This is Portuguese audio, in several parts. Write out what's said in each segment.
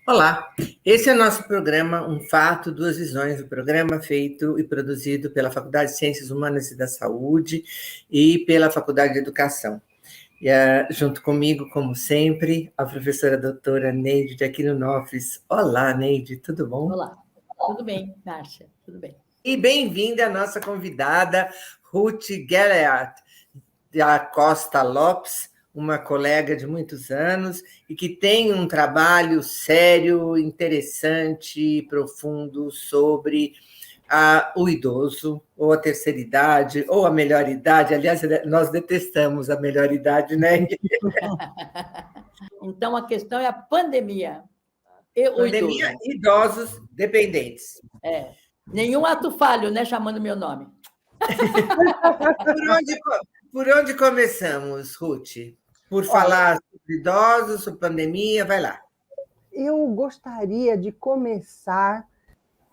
Olá, esse é o nosso programa Um Fato, Duas Visões, o programa feito e produzido pela Faculdade de Ciências Humanas e da Saúde e pela Faculdade de Educação. Junto comigo, como sempre, a professora doutora Neide de Aquino Nofres. Olá, Neide, tudo bom? Olá, tudo bem, Márcia, tudo bem. E bem-vinda a nossa convidada, Ruth Gelert, da Costa Lopes, uma colega de muitos anos e que tem um trabalho sério, interessante e profundo sobre o idoso, ou a terceira idade, ou a melhor idade. Aliás, nós detestamos a melhor idade, né? Então, a questão é a pandemia. Pandemia, idosos dependentes. Nenhum ato falho, né? Chamando meu nome. Por onde começamos, Ruth? Por falar sobre idosos, sobre pandemia, vai lá. Eu gostaria de começar,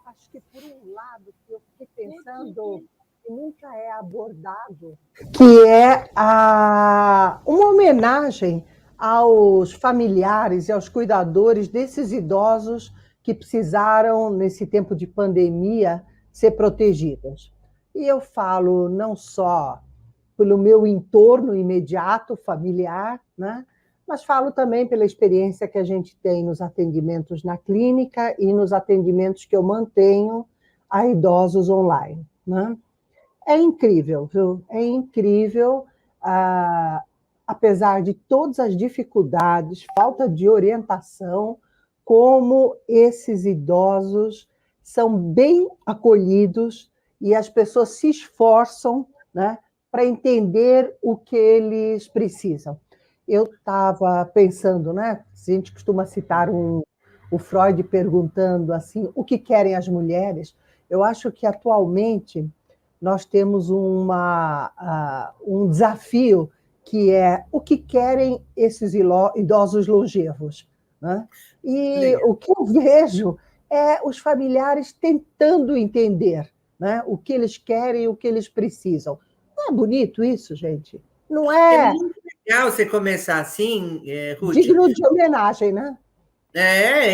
acho que por um lado que eu fiquei pensando que nunca é abordado, que é uma homenagem aos familiares e aos cuidadores desses idosos que precisaram, nesse tempo de pandemia, ser protegidos. E eu falo não só pelo meu entorno imediato, familiar, né? Mas falo também pela experiência que a gente tem nos atendimentos na clínica e nos atendimentos que eu mantenho a idosos online, né? É incrível, viu? É incrível, apesar de todas as dificuldades, falta de orientação, como esses idosos são bem acolhidos e as pessoas se esforçam, né, para entender o que eles precisam. Eu estava pensando, né? A gente costuma citar o Freud perguntando assim, o que querem as mulheres? Eu acho que atualmente nós temos um desafio que é o que querem esses idosos longevos, né? E o que eu vejo é os familiares tentando entender, né, o que eles querem e o que eles precisam. Não é bonito isso, gente? Não é? É muito legal você começar assim, Ruth. Digno de homenagem, né?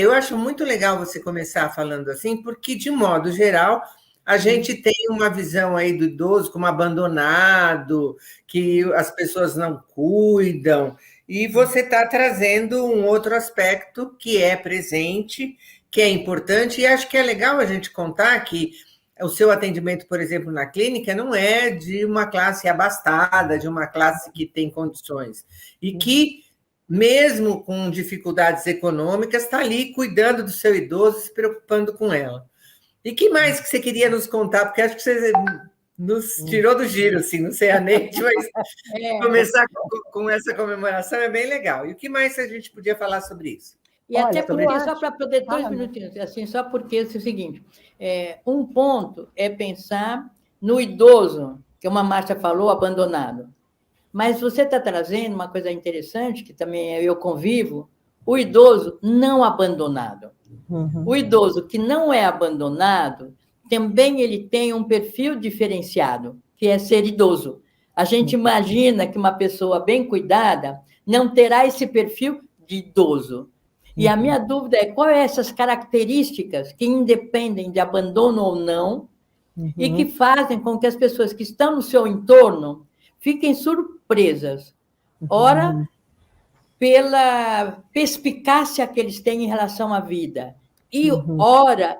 Eu acho muito legal você começar falando assim, porque, de modo geral, a gente tem uma visão aí do idoso como abandonado, que as pessoas não cuidam, e você está trazendo um outro aspecto que é presente, que é importante, e acho que é legal a gente contar que o seu atendimento, por exemplo, na clínica, não é de uma classe abastada, de uma classe que tem condições, e que mesmo com dificuldades econômicas, está ali cuidando do seu idoso, se preocupando com ela. E que mais que você queria nos contar? Porque acho que você nos tirou do giro, assim, não sei a Neide, mas começar com essa comemoração é bem legal. E o que mais a gente podia falar sobre isso? E até porque, só para poder 2 minutinhos, assim, só porque é o seguinte, um ponto é pensar no idoso, que uma Márcia falou, abandonado. Mas você está trazendo uma coisa interessante, que também eu convivo, o idoso não abandonado. Uhum. O idoso que não é abandonado, também ele tem um perfil diferenciado, que é ser idoso. A gente imagina que uma pessoa bem cuidada não terá esse perfil de idoso. E a minha dúvida é quais são essas características que independem de abandono ou não, e que fazem com que as pessoas que estão no seu entorno fiquem surpresas. Ora, pela perspicácia que eles têm em relação à vida, e ora,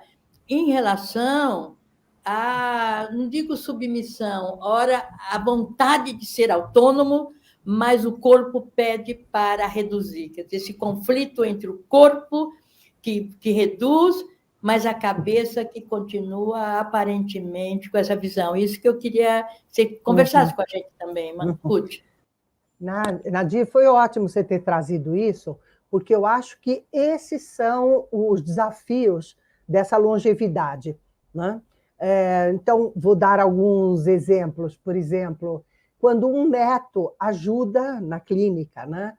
em relação a, não digo submissão, ora, a vontade de ser autônomo, mas o corpo pede para reduzir. Quer dizer, esse conflito entre o corpo, que reduz, mas a cabeça que continua aparentemente com essa visão. Isso que eu queria que você conversasse com a gente também, Ruth. Nadir, foi ótimo você ter trazido isso, porque eu acho que esses são os desafios dessa longevidade, né? Então, vou dar alguns exemplos. Por exemplo, quando um neto ajuda na clínica, né,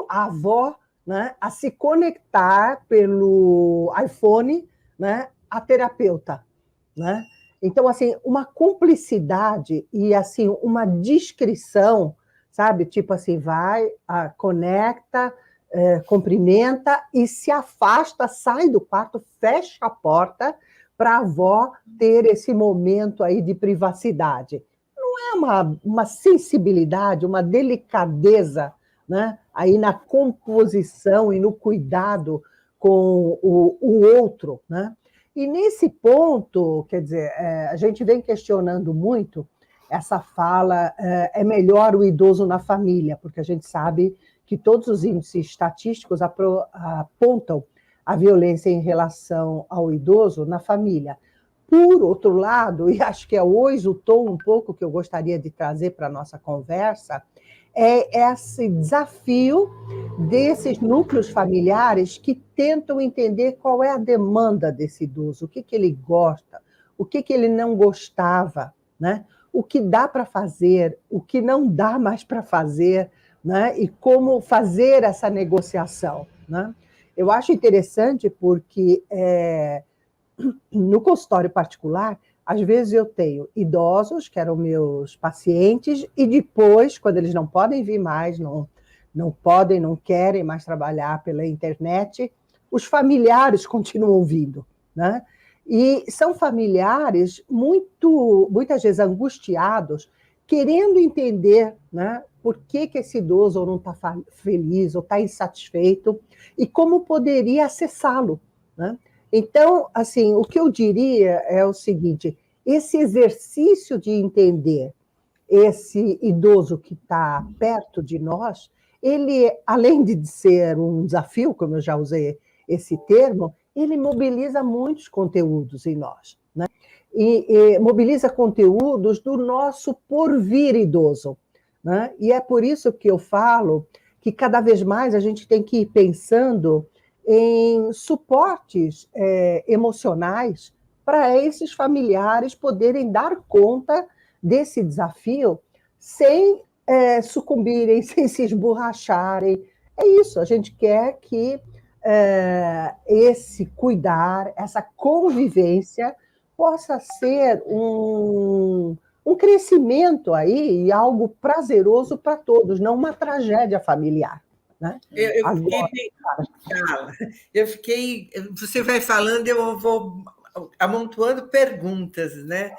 a avó, né, a se conectar pelo iPhone, né, à terapeuta, né? Então, assim, uma cumplicidade e assim uma discrição, sabe? Tipo assim, vai, conecta, cumprimenta e se afasta, sai do quarto, fecha a porta para a avó ter esse momento aí de privacidade. Não é uma sensibilidade, uma delicadeza, né, aí na composição e no cuidado com o outro, né? E nesse ponto, quer dizer, a gente vem questionando muito essa fala, é melhor o idoso na família, porque a gente sabe que todos os índices estatísticos apontam a violência em relação ao idoso na família. Por outro lado, e acho que é hoje o tom um pouco que eu gostaria de trazer para a nossa conversa, é esse desafio desses núcleos familiares que tentam entender qual é a demanda desse idoso, o que ele gosta, o que ele não gostava, né? O que dá para fazer, o que não dá mais para fazer, né? E como fazer essa negociação, né? Eu acho interessante porque no consultório particular, às vezes eu tenho idosos, que eram meus pacientes, e depois, quando eles não podem vir mais, não podem, não querem mais trabalhar pela internet, os familiares continuam vindo, né? E são familiares muitas vezes angustiados, querendo entender, né, por que esse idoso não está feliz ou está insatisfeito e como poderia acessá-lo, né? Então, assim, o que eu diria é o seguinte: esse exercício de entender esse idoso que está perto de nós, ele, além de ser um desafio, como eu já usei esse termo, ele mobiliza muitos conteúdos em nós, né? E mobiliza conteúdos do nosso porvir idoso, né? E é por isso que eu falo que cada vez mais a gente tem que ir pensando em suportes emocionais para esses familiares poderem dar conta desse desafio sem sucumbirem, sem se esborracharem. É isso, a gente quer que esse cuidar, essa convivência possa ser um crescimento aí e algo prazeroso para todos, não uma tragédia familiar, né? Eu fiquei. Você vai falando, eu vou amontoando perguntas, né?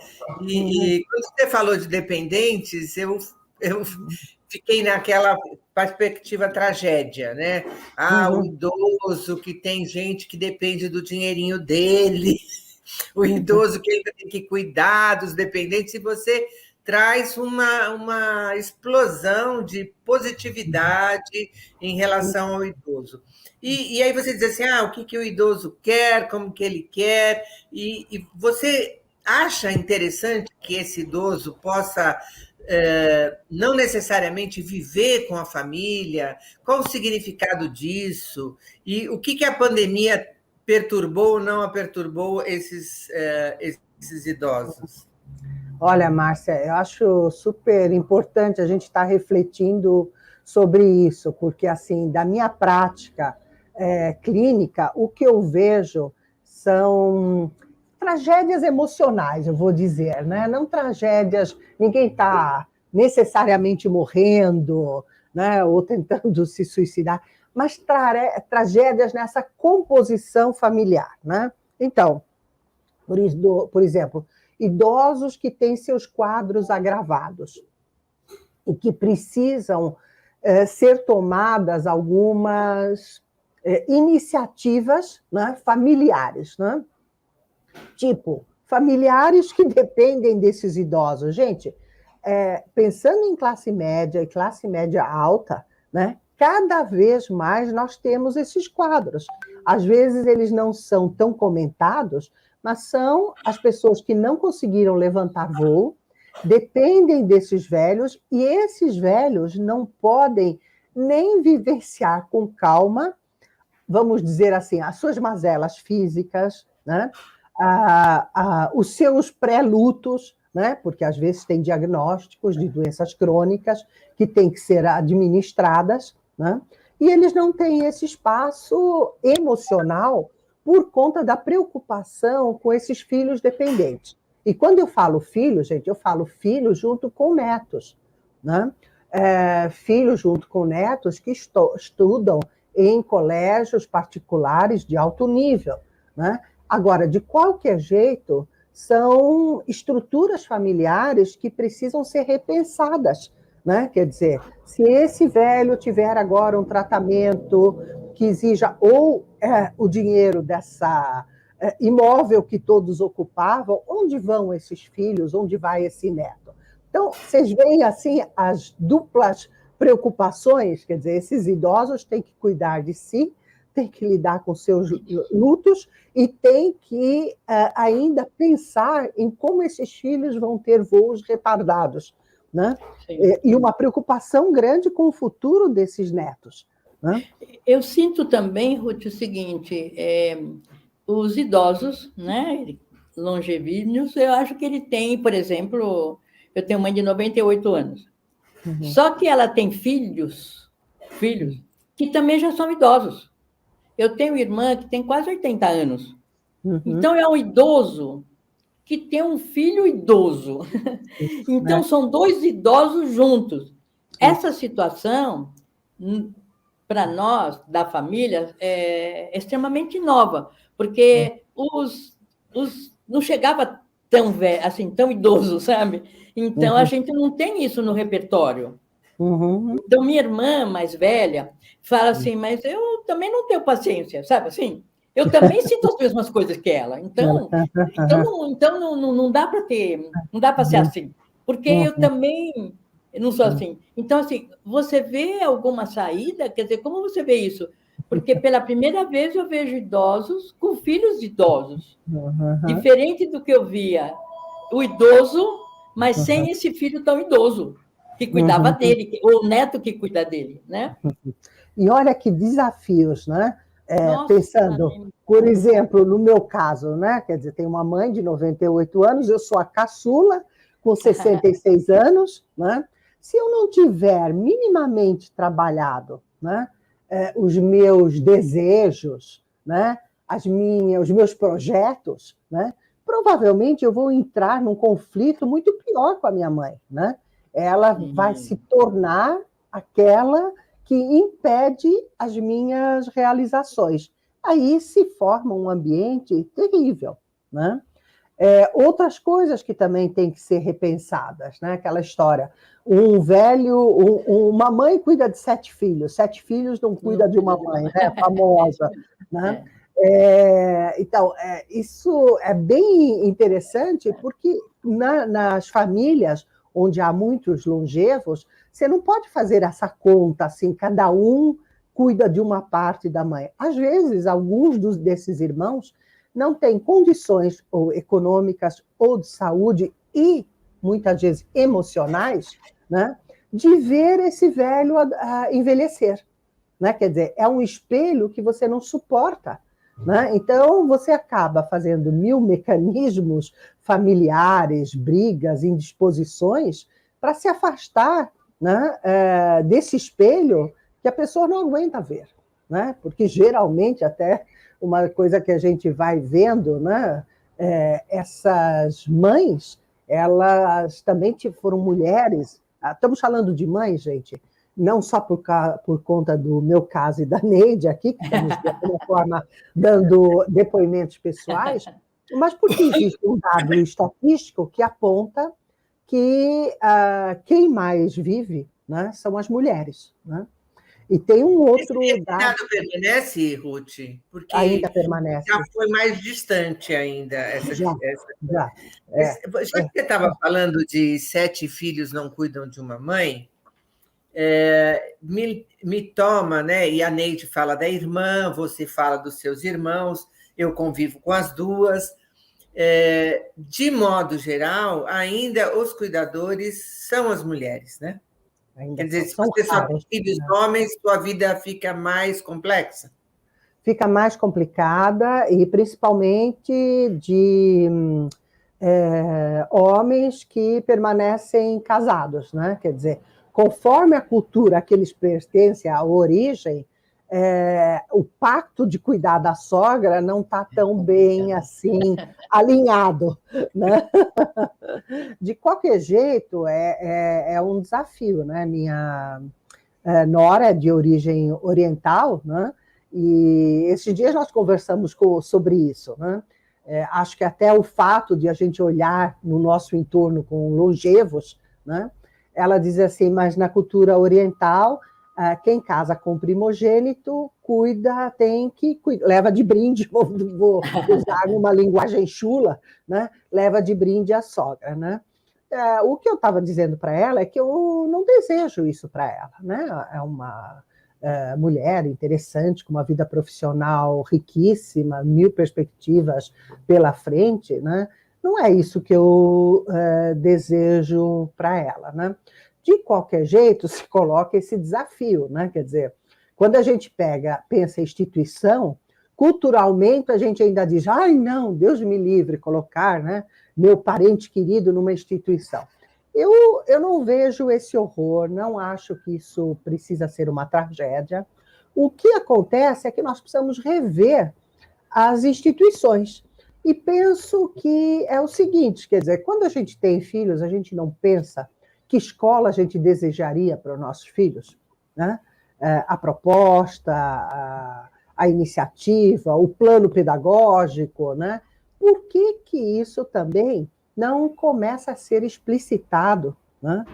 E quando você falou de dependentes, eu fiquei naquela perspectiva tragédia, né? O idoso que tem gente que depende do dinheirinho dele, o idoso que ainda tem que cuidar dos dependentes, e você traz uma explosão de positividade em relação ao idoso. E aí você diz assim, o que o idoso quer, como que ele quer, e você acha interessante que esse idoso possa não necessariamente viver com a família? Qual o significado disso? E o que a pandemia perturbou ou não perturbou esses idosos? Olha, Márcia, eu acho super importante a gente estar refletindo sobre isso, porque, assim, da minha prática clínica, o que eu vejo são tragédias emocionais, eu vou dizer, né? Não tragédias, ninguém está necessariamente morrendo, né? Ou tentando se suicidar, mas tragédias nessa composição familiar, né? Então, por exemplo, idosos que têm seus quadros agravados e que precisam ser tomadas algumas iniciativas, né, familiares, né? Tipo, familiares que dependem desses idosos. Gente, pensando em classe média e classe média alta, né, cada vez mais nós temos esses quadros. Às vezes eles não são tão comentados, mas são as pessoas que não conseguiram levantar voo, dependem desses velhos, e esses velhos não podem nem vivenciar com calma, vamos dizer assim, as suas mazelas físicas, né? Os seus pré-lutos, né? Porque às vezes tem diagnósticos de doenças crônicas que têm que ser administradas, né? E eles não têm esse espaço emocional por conta da preocupação com esses filhos dependentes. E quando eu falo filho, gente, eu falo filho junto com netos, né? Filhos junto com netos que estudam em colégios particulares de alto nível, né? Agora, de qualquer jeito, são estruturas familiares que precisam ser repensadas, né? Quer dizer, se esse velho tiver agora um tratamento que exija ou o dinheiro dessa imóvel que todos ocupavam, onde vão esses filhos, onde vai esse neto? Então, vocês veem assim as duplas preocupações, quer dizer, esses idosos têm que cuidar de si, têm que lidar com seus lutos e têm que ainda pensar em como esses filhos vão ter voos retardados, né? E uma preocupação grande com o futuro desses netos, né? Eu sinto também, Ruth, o seguinte, os idosos, né, longevíneos, eu acho que ele tem, por exemplo, eu tenho mãe de 98 anos, só que ela tem filhos que também já são idosos. Eu tenho irmã que tem quase 80 anos. Então, é um idoso que tem um filho idoso. Então, são dois idosos juntos. Essa situação, para nós, da família, é extremamente nova, porque não chegava tão velho, assim, tão idoso, sabe? Então, a gente não tem isso no repertório. Então, minha irmã mais velha fala assim, mas eu também não tenho paciência, sabe assim? Eu também sinto as mesmas coisas que ela. Então não dá para não dá para ser assim, porque eu também não sou assim. Então, assim, você vê alguma saída? Quer dizer, como você vê isso? Porque pela primeira vez eu vejo idosos com filhos idosos, diferente do que eu via o idoso, mas sem esse filho tão idoso que cuidava dele, ou o neto que cuida dele, né? E olha que desafios, né? Nossa, pensando, por exemplo, no meu caso, né? Quer dizer, tenho uma mãe de 98 anos, eu sou a caçula, com 66 anos, né? Se eu não tiver minimamente trabalhado, né, os meus desejos, né, os meus projetos, né, provavelmente eu vou entrar num conflito muito pior com a minha mãe, né? Ela vai se tornar aquela que impede as minhas realizações. Aí se forma um ambiente terrível, né? Outras coisas que também têm que ser repensadas, né? Aquela história, uma mãe cuida de 7 filhos não cuida de uma mãe, né? Famosa, né? Então, isso é bem interessante, porque nas famílias onde há muitos longevos, você não pode fazer essa conta assim, cada um cuida de uma parte da mãe. Às vezes, alguns desses irmãos não têm condições ou econômicas ou de saúde e, muitas vezes, emocionais, né, de ver esse velho envelhecer. Né? Quer dizer, é um espelho que você não suporta. Né? Então, você acaba fazendo 1000 mecanismos familiares, brigas, indisposições, para se afastar, né, desse espelho que a pessoa não aguenta ver. Né? Porque, geralmente, até uma coisa que a gente vai vendo, né, essas mães, elas também foram mulheres. Estamos falando de mães, gente, não só por conta do meu caso e da Neide aqui, que estamos, de alguma forma, dando depoimentos pessoais, mas porque existe um dado estatístico que aponta que quem mais vive, né, são as mulheres. Né? E tem um outro esse dado... dado permanece, Ruth? Porque ainda permanece. Já foi mais distante ainda. Já. Já que você estava falando de 7 filhos não cuidam de uma mãe, me toma, né? E a Neide fala da irmã, você fala dos seus irmãos, eu convivo com as duas. De modo geral, ainda os cuidadores são as mulheres, né? Quer dizer, se você só tem filhos homens, sua vida fica mais complexa. Fica mais complicada, e principalmente de homens que permanecem casados, né? Quer dizer, conforme a cultura a que eles pertencem, a origem, o pacto de cuidar da sogra não está tão bem assim alinhado, né? De qualquer jeito, é um desafio, né? Nora é de origem oriental, né? E esses dias nós conversamos sobre isso, né? Acho que até o fato de a gente olhar no nosso entorno com longevos, né? Ela diz assim, mas na cultura oriental, quem casa com primogênito leva de brinde, vou usar uma linguagem chula, né? Leva de brinde a sogra, né? O que eu estava dizendo para ela é que eu não desejo isso para ela, né? É uma mulher interessante, com uma vida profissional riquíssima, 1000 perspectivas pela frente, né? Não é isso que eu desejo para ela, né? De qualquer jeito, se coloca esse desafio, né? Quer dizer, quando a gente pensa em instituição, culturalmente a gente ainda diz, ai, não, Deus me livre, colocar, né, meu parente querido numa instituição. Eu não vejo esse horror, não acho que isso precisa ser uma tragédia. O que acontece é que nós precisamos rever as instituições. E penso que é o seguinte, quer dizer, quando a gente tem filhos, a gente não pensa que escola a gente desejaria para os nossos filhos, né? A proposta, a iniciativa, o plano pedagógico, né? Por que isso também não começa a ser explicitado, né?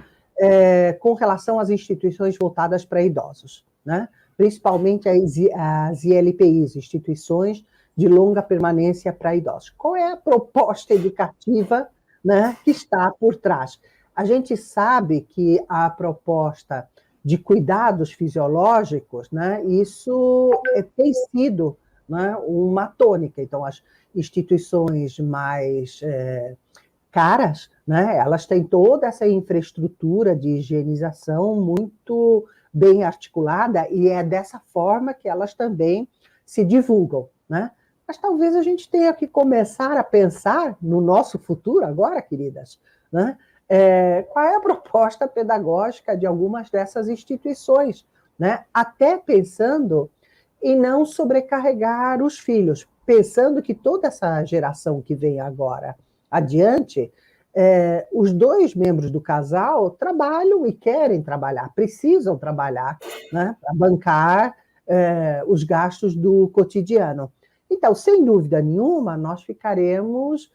Com relação às instituições voltadas para idosos, né? Principalmente as ILPIs, instituições de longa permanência para idosos. Qual é a proposta educativa, né, que está por trás? A gente sabe que a proposta de cuidados fisiológicos, né, isso tem sido, né, uma tônica. Então, as instituições mais caras, né, elas têm toda essa infraestrutura de higienização muito bem articulada e é dessa forma que elas também se divulgam, né? Mas talvez a gente tenha que começar a pensar no nosso futuro agora, queridas, né? Qual é a proposta pedagógica de algumas dessas instituições, né? Até pensando em não sobrecarregar os filhos, pensando que toda essa geração que vem agora adiante, os dois membros do casal trabalham e querem trabalhar, precisam trabalhar, né? Para bancar os gastos do cotidiano. Então, sem dúvida nenhuma, nós ficaremos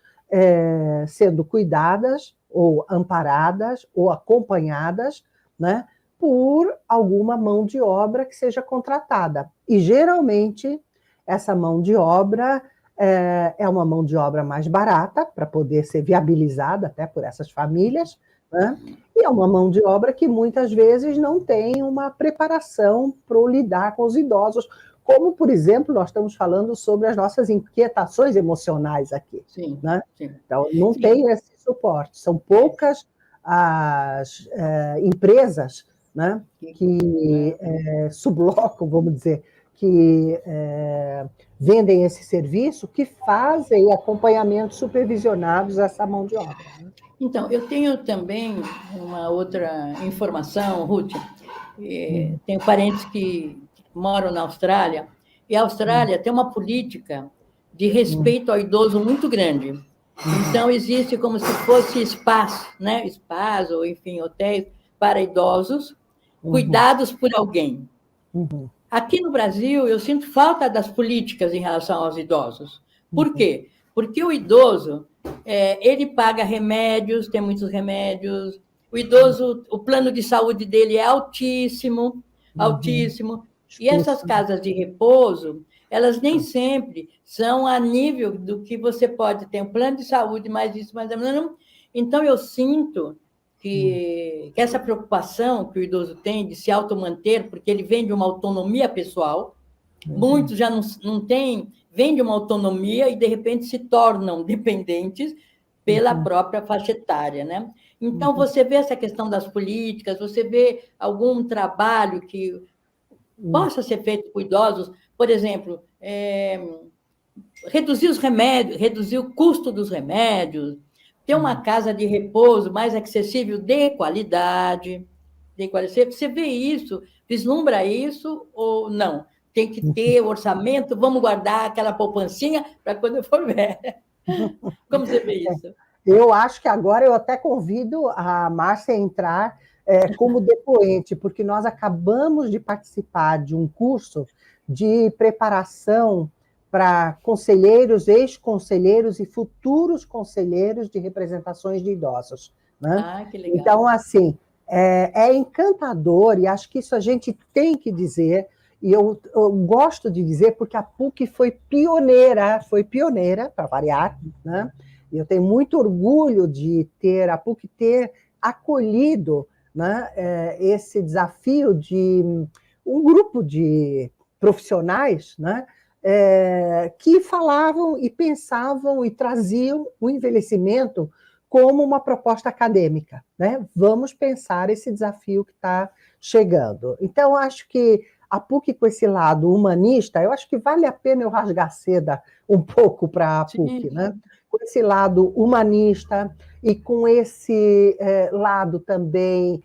sendo cuidadas, ou amparadas, ou acompanhadas, né, por alguma mão de obra que seja contratada. E, geralmente, essa mão de obra é uma mão de obra mais barata, para poder ser viabilizada até por essas famílias, né? E é uma mão de obra que, muitas vezes, não tem uma preparação para lidar com os idosos, como, por exemplo, nós estamos falando sobre as nossas inquietações emocionais aqui. Sim, né? sim. Então, não tem esse suporte. São poucas as empresas, né, que sublocam, vamos dizer, que vendem esse serviço, que fazem acompanhamentos supervisionados a essa mão de obra. Né? Então, eu tenho também uma outra informação, Ruth. Tenho parentes que moram na Austrália, e a Austrália tem uma política de respeito ao idoso muito grande. Então, existe como se fosse spas, né? Spas, ou enfim, hotéis para idosos, cuidados por alguém. Aqui no Brasil, eu sinto falta das políticas em relação aos idosos. Por quê? Porque o idoso, ele paga remédios, tem muitos remédios, o idoso, o plano de saúde dele é altíssimo, altíssimo. E essas casas de repouso, elas nem sempre são a nível do que você pode ter um plano de saúde, mais isso, mais não. Então, eu sinto que essa preocupação que o idoso tem de se automanter, porque ele vem de uma autonomia pessoal, muitos já não têm, vêm de uma autonomia e, de repente, se tornam dependentes pela própria faixa etária, né? Então, você vê essa questão das políticas, você vê algum trabalho que possa ser feito com idosos, por exemplo, reduzir os remédios, reduzir o custo dos remédios, ter uma casa de repouso mais acessível, de qualidade. Você vê isso, vislumbra isso ou não? Tem que ter orçamento, vamos guardar aquela poupancinha para quando eu for ver. Como você vê isso? Eu acho que agora eu até convido a Márcia a entrar como depoente, porque nós acabamos de participar de um curso de preparação para conselheiros, ex-conselheiros e futuros conselheiros de representações de idosos, né? Ah, que legal. Então, assim, é encantador, e acho que isso a gente tem que dizer, e eu gosto de dizer porque a PUC foi pioneira, para variar, né? E eu tenho muito orgulho de a PUC ter acolhido, né, esse desafio de um grupo de profissionais, né, que falavam e pensavam e traziam o envelhecimento como uma proposta acadêmica, né? Vamos pensar esse desafio que está chegando. Então, acho que a PUC, com esse lado humanista, eu acho que vale a pena eu rasgar seda um pouco para a PUC, né? Com esse lado humanista e com esse lado também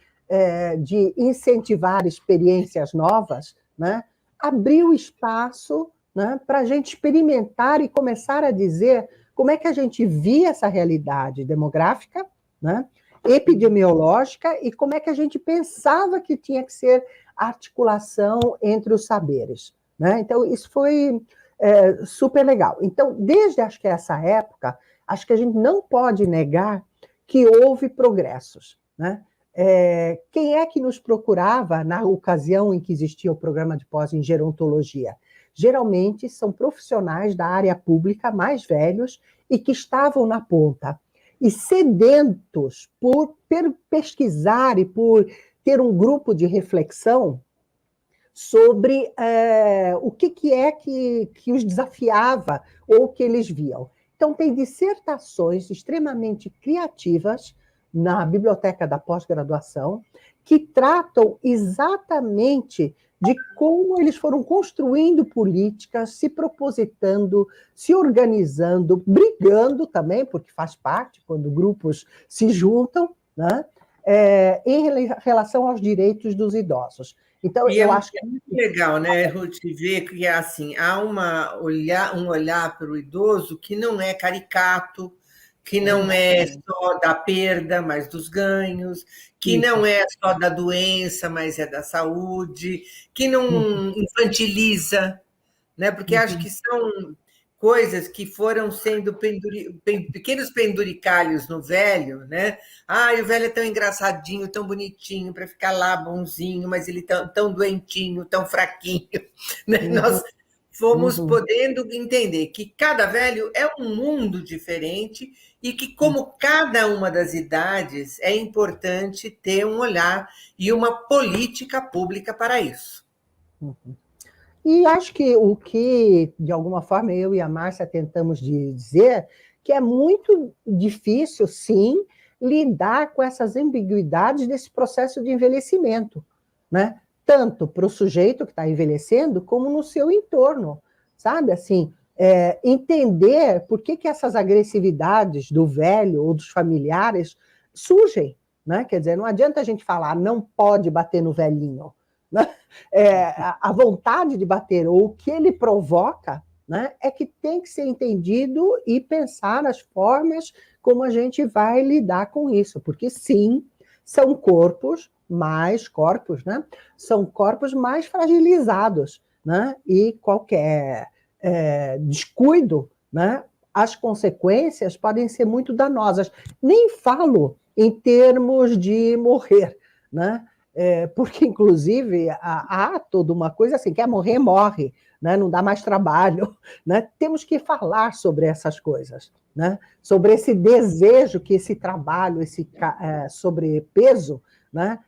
de incentivar experiências novas, né? Abriu espaço, né, para a gente experimentar e começar a dizer como é que a gente via essa realidade demográfica, né, epidemiológica, e como é que a gente pensava que tinha que ser a articulação entre os saberes, né? Então, isso foi super legal. Então, desde acho que essa época, acho que a gente não pode negar que houve progressos, né? Quem é que nos procurava na ocasião em que existia o programa de pós em gerontologia? Geralmente são profissionais da área pública mais velhos e que estavam na ponta, e sedentos por pesquisar e por ter um grupo de reflexão sobre o que é que os desafiava ou que eles viam. Então, tem dissertações extremamente criativas na biblioteca da pós-graduação que tratam exatamente de como eles foram construindo políticas, se propositando, se organizando, brigando também, porque faz parte, quando grupos se juntam, né, em relação aos direitos dos idosos. Então, eu acho que é muito legal, né, Ruth, ver que assim, há um olhar para o idoso que não é caricato, que não é só da perda, mas dos ganhos, que não é só da doença, mas é da saúde, que não infantiliza, né? Porque acho que são coisas que foram sendo pequenos penduricalhos no velho, né? Ah, o velho é tão engraçadinho, tão bonitinho, para ficar lá bonzinho, mas ele tão doentinho, tão fraquinho, né? Nós fomos podendo entender que cada velho é um mundo diferente e que, como cada uma das idades, é importante ter um olhar e uma política pública para isso. E acho que o que, de alguma forma, eu e a Márcia tentamos dizer, que é muito difícil, sim, lidar com essas ambiguidades desse processo de envelhecimento, né? Tanto para o sujeito que está envelhecendo, como no seu entorno, sabe? Assim, entender por que essas agressividades do velho ou dos familiares surgem, né? Quer dizer, não adianta a gente falar, não pode bater no velhinho, né? A vontade de bater, ou o que ele provoca, né, é que tem que ser entendido e pensar nas formas como a gente vai lidar com isso, porque sim, são corpos, né, são corpos mais fragilizados, né, e qualquer descuido, né, as consequências podem ser muito danosas. Nem falo em termos de morrer, né? Porque, inclusive, há toda uma coisa assim, quer morrer, morre, né? Não dá mais trabalho, né? Temos que falar sobre essas coisas, né? Sobre esse desejo que esse trabalho, esse sobrepeso, né?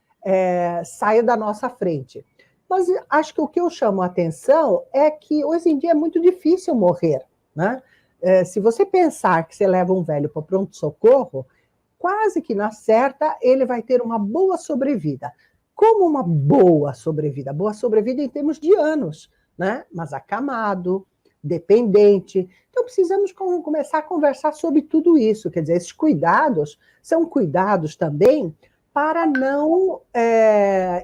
Saia da nossa frente. Mas acho que o que eu chamo a atenção é que hoje em dia é muito difícil morrer, né? Se você pensar que você leva um velho para o pronto-socorro, quase que na certa ele vai ter uma boa sobrevida. Como uma boa sobrevida? Boa sobrevida em termos de anos, né? Mas acamado, dependente. Então, precisamos começar a conversar sobre tudo isso. Quer dizer, esses cuidados são cuidados também para não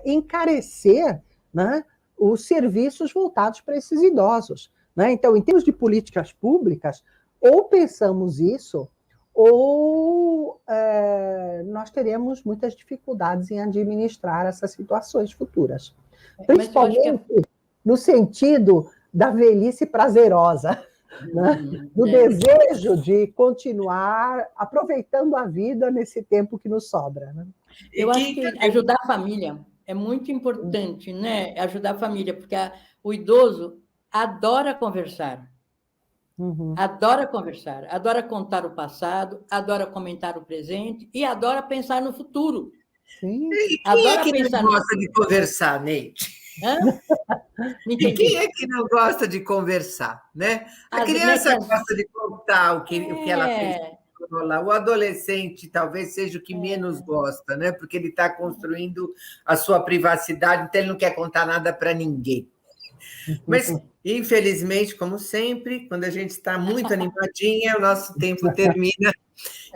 encarecer, né, os serviços voltados para esses idosos, né? Então, em termos de políticas públicas, ou pensamos isso, ou nós teremos muitas dificuldades em administrar essas situações futuras. Principalmente no sentido da velhice prazerosa, né? Do desejo de continuar aproveitando a vida nesse tempo que nos sobra. Né? Eu acho que ajudar a família é muito importante, né? Ajudar a família, porque o idoso adora conversar. Adora conversar, adora contar o passado, adora comentar o presente e adora pensar no futuro. Sim. E quem é que não gosta de conversar, Neide? E quem é que não gosta de conversar, né? A criança gosta de contar o que ela fez. O adolescente talvez seja o que menos gosta, né? Porque ele está construindo a sua privacidade, então ele não quer contar nada para ninguém. Mas, infelizmente, como sempre, quando a gente está muito animadinha, o nosso tempo termina.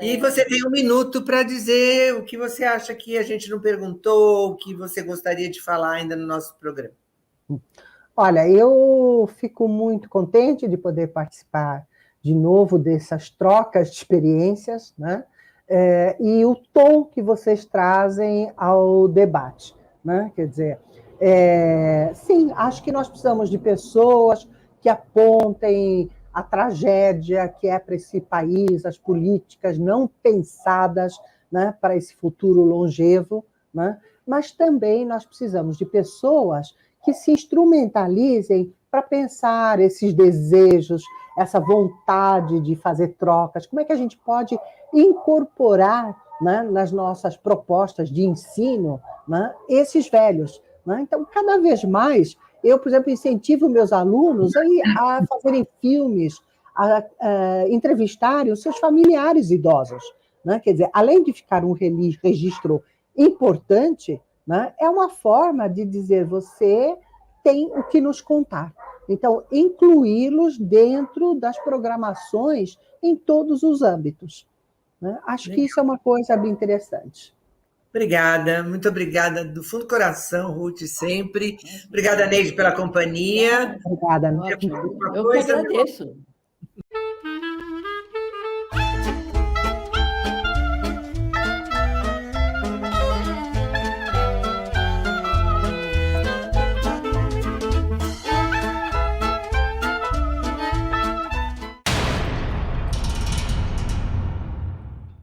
E você tem 1 minuto para dizer o que você acha que a gente não perguntou, o que você gostaria de falar ainda no nosso programa. Olha, eu fico muito contente de poder participar de novo dessas trocas de experiências, né? E o tom que vocês trazem ao debate, né? Quer dizer, sim, acho que nós precisamos de pessoas que apontem a tragédia que é para esse país, as políticas não pensadas, né, para esse futuro longevo, né? Mas também nós precisamos de pessoas que se instrumentalizem para pensar esses desejos, essa vontade de fazer trocas. Como é que a gente pode incorporar, né, nas nossas propostas de ensino, né, esses velhos? Né? Então, cada vez mais, eu, por exemplo, incentivo meus alunos a fazerem filmes, a entrevistarem os seus familiares idosos. Né? Quer dizer, além de ficar um registro importante, né, é uma forma de dizer, você tem o que nos contar. Então, incluí-los dentro das programações em todos os âmbitos. Né? Acho que isso é uma coisa bem interessante. Obrigada, muito obrigada do fundo do coração, Ruth, sempre. Obrigada, Neide, pela companhia. Obrigada. Eu que agradeço.